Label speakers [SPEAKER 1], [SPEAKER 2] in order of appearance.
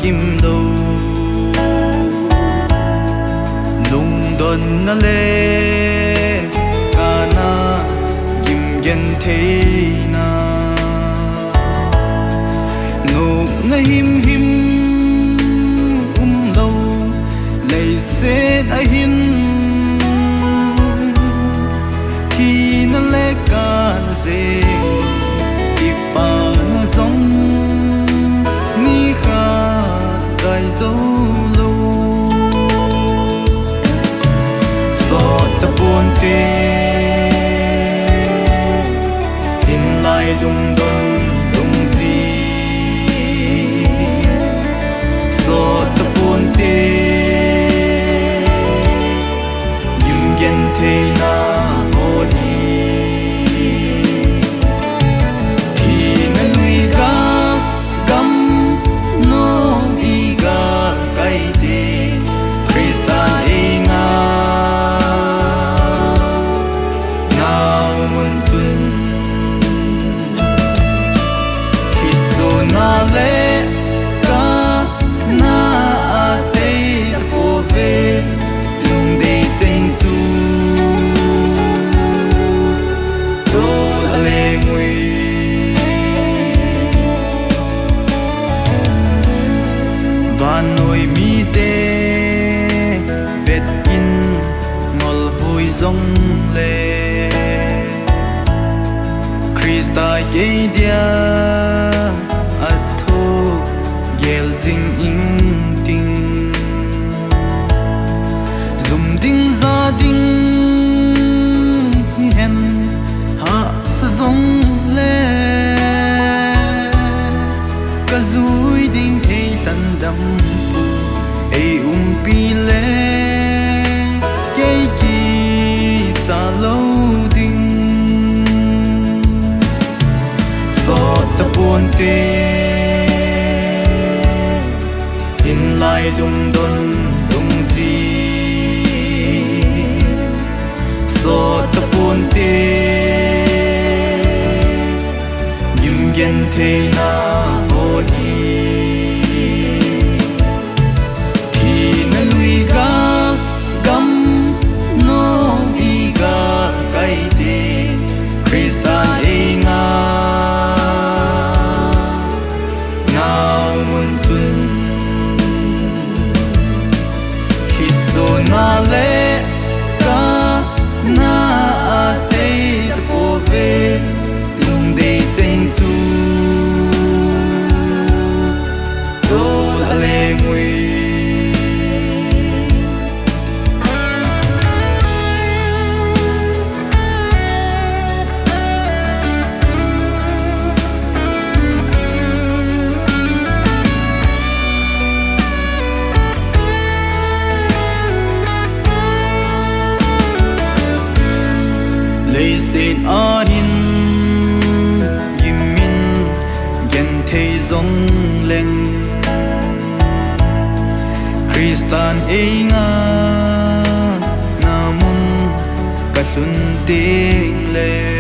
[SPEAKER 1] chim đâu lung đòn na lê ca na kim gen thế na ngô na him him đâu lấy xe ai hin khi na lê ca na dê ipa na giống ni kha gai dấu lâu gió ta buồn tê in lại lung đốn lung gì gió ta buồn tê nhưng gen thế na ô đi thì na lui ga gam no i ga kai te Krista inga na mun sun na le ka na a se po ve lung de chen chu do le ngui van noi mi te vet in ngol hui zong le Krista ye dia gel ding in ding zum ding za ding hen ha sa zong le ka zui ding ei san dam pu ei pi le ke ki sa lo ding so ta pon te in lại lung đốn lung gì gió ta buồn tê nhưng gen thế na ô hi thì na lui ga gam no i ga kai te Krista inga na mun sun na le ka na a se po ve lung de chen chu do le ngui lấy xin anin yimin gen thei zong leng Kristan einga namun kasun ting le